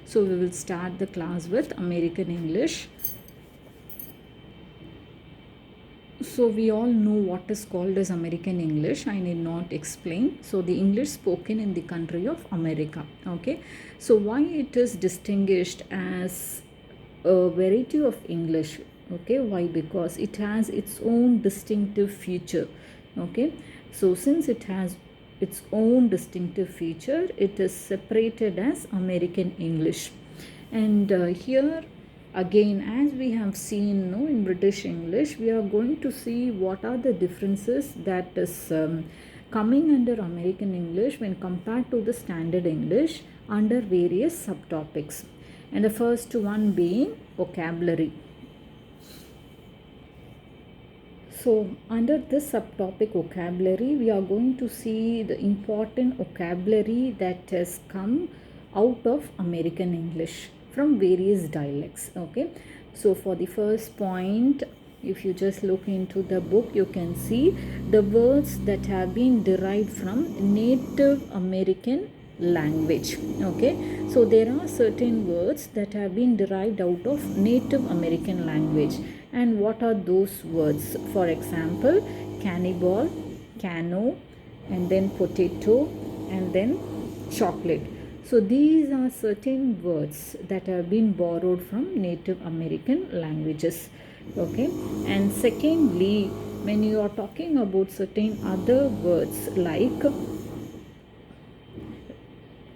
So we will start the class with American English. So we all know what is called as American English. I need not explain. So the English spoken in the country of America. Okay. So why it is distinguished as a variety of English? Okay. Why? Because it has its own distinctive feature. Okay. So since it has its own distinctive feature, it is separated as American English. And here again, as we have seen no, in British English, we are going to see what are the differences that is coming under American English when compared to the standard English under various subtopics. And the first one being vocabulary. So under this subtopic vocabulary, we are going to see the important vocabulary that has come out of American English from various dialects. Okay. So for the first point, if you just look into the book, you can see the words that have been derived from Native American language. Okay, so there are certain words that have been derived out of Native American language. And what are those words? For example, cannibal, cano, and then potato, and then chocolate. So these are certain words that have been borrowed from Native American languages. Okay, and secondly, when you are talking about certain other words like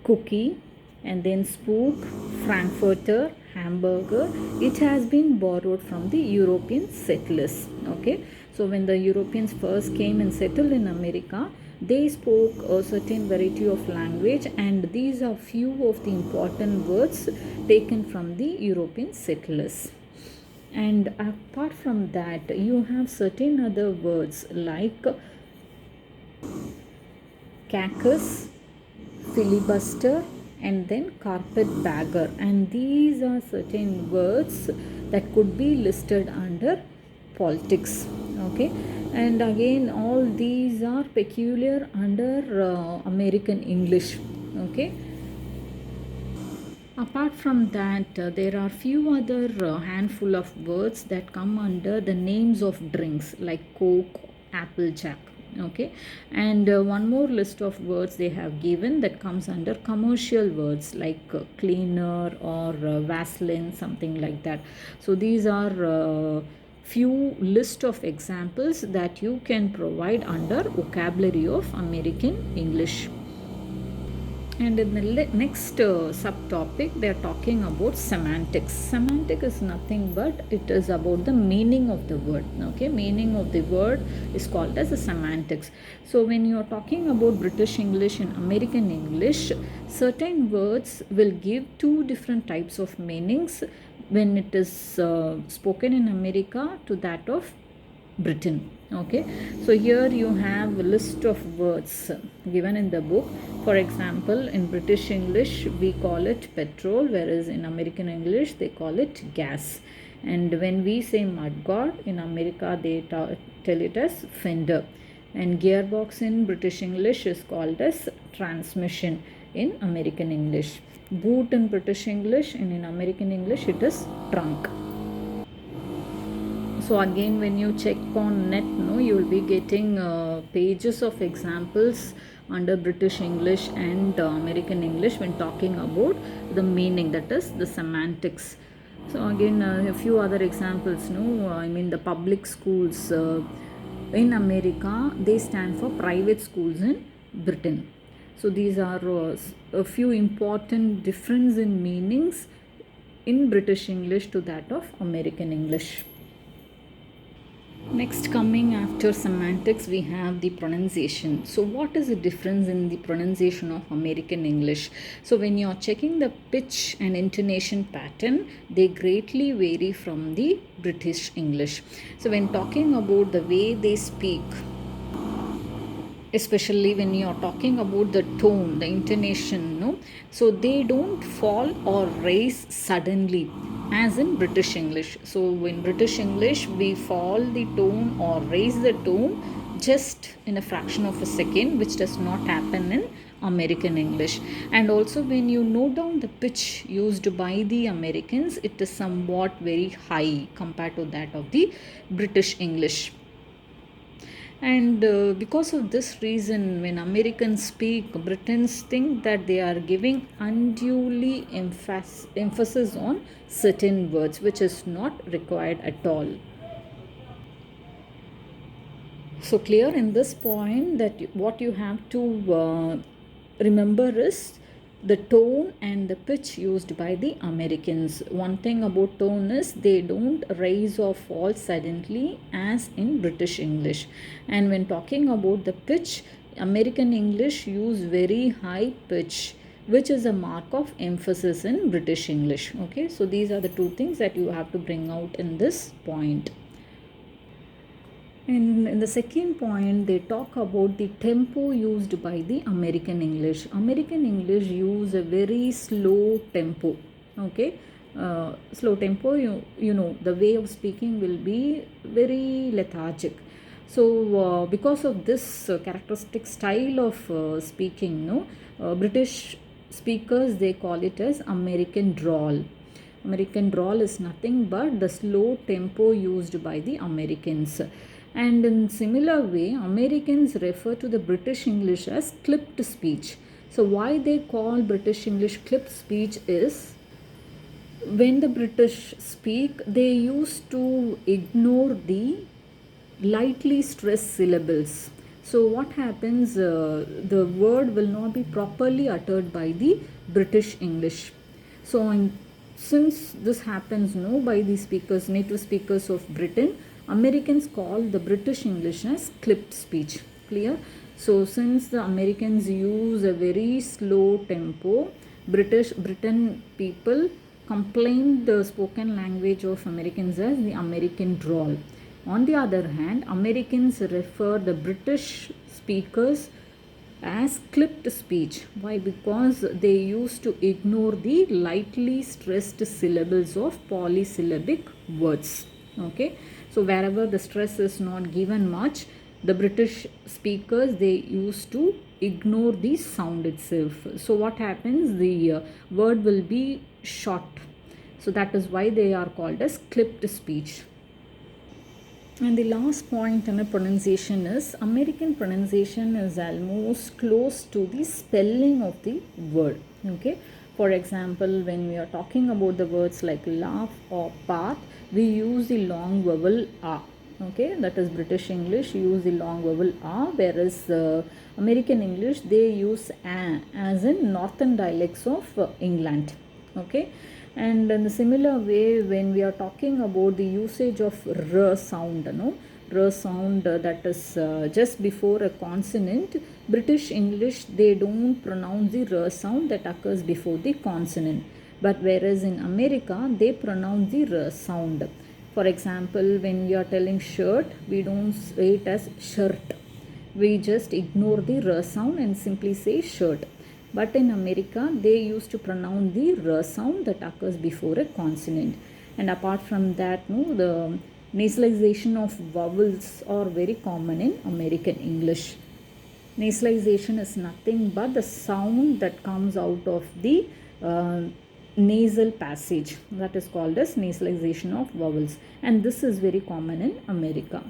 cookie, and then spook, frankfurter, hamburger, it has been borrowed from the European settlers. Okay, so when the Europeans first came and settled in America, they spoke a certain variety of language, and these are few of the important words taken from the European settlers. And apart from that, you have certain other words like caucus, filibuster, and then carpetbagger, and these are certain words that could be listed under politics. Okay, and again all these are peculiar under American English. Okay, apart from that, there are few other handful of words that come under the names of drinks like Coke, Applejack. Okay, and one more list of words they have given that comes under commercial words like cleaner or Vaseline, something like that. So these are few list of examples that you can provide under vocabulary of American English. And in the next subtopic, they are talking about semantics. Semantic is nothing but it is about the meaning of the word. Okay, meaning of the word is called as a semantics. So when you are talking about British English and American English, certain words will give two different types of meanings when it is spoken in America to that of Britain. Okay, so here you have a list of words given in the book. For example, in British English we call it petrol, whereas in American English they call it gas. And when we say mudguard, in America they tell it as fender. And gearbox in British English is called as transmission in American English. Boot in British English, and in American English it is trunk. So again, when you check on net, no, you will be getting pages of examples under British English and American English when talking about the meaning, that is the semantics. So again, a few other examples. No, I mean the public schools in America, they stand for private schools in Britain. So these are a few important difference in meanings in British English to that of American English. Next, coming after semantics, we have the pronunciation. So what is the difference in the pronunciation of American English? So when you are checking the pitch and intonation pattern, they greatly vary from the British English. So when talking about the way they speak, especially when you are talking about the tone, the intonation, no, so they don't fall or raise suddenly as in British English. So in British English we fall the tone or raise the tone just in a fraction of a second, which does not happen in American English. And also when you note down the pitch used by the Americans, it is somewhat very high compared to that of the British English. And because of this reason, when Americans speak, Britons think that they are giving unduly emphasis on certain words, which is not required at all. So clear in this point that what you have to remember is the tone and the pitch used by the Americans. One thing about tone is they don't rise or fall suddenly as in British English. And when talking about the pitch, American English use very high pitch, which is a mark of emphasis in British English. Okay, so these are the two things that you have to bring out in this point. In the second point, they talk about the tempo used by the American English. American English use a very slow tempo. Okay, slow tempo. You know the way of speaking will be very lethargic. So because of this characteristic style of speaking, British speakers, they call it as American drawl. American drawl is nothing but the slow tempo used by the Americans. And in similar way, Americans refer to the British English as clipped speech. So why they call British English clipped speech is, when the British speak, they used to ignore the lightly stressed syllables. So what happens, the word will not be properly uttered by the British English. So since this happens by the speakers, native speakers of Britain, Americans call the British English as clipped speech. Clear? So since the Americans use a very slow tempo, Britain people complain the spoken language of Americans as the American drawl. On the other hand, Americans refer the British speakers as clipped speech. Why? Because they used to ignore the lightly stressed syllables of polysyllabic words. Okay, so wherever the stress is not given much, the British speakers, they used to ignore the sound itself. So what happens, the word will be short. So that is why they are called as clipped speech. And the last point in a pronunciation is, American pronunciation is almost close to the spelling of the word. Okay, for example, when we are talking about the words like laugh or path, we use the long vowel a. Okay, that is British English use the long vowel a, whereas American English, they use a, as in northern dialects of England. Okay, and in a similar way, when we are talking about the usage of r sound, r sound that is just before a consonant, British English, they don't pronounce the r sound that occurs before the consonant, but whereas in America, they pronounce the r sound. For example, when we are telling shirt, we don't say it as shirt. We just ignore the r sound and simply say shirt. But in America, they used to pronounce the r sound that occurs before a consonant. And apart from that, the nasalization of vowels are very common in American English. Nasalization is nothing but the sound that comes out of the nasal passage, that is called as nasalization of vowels, and this is very common in America.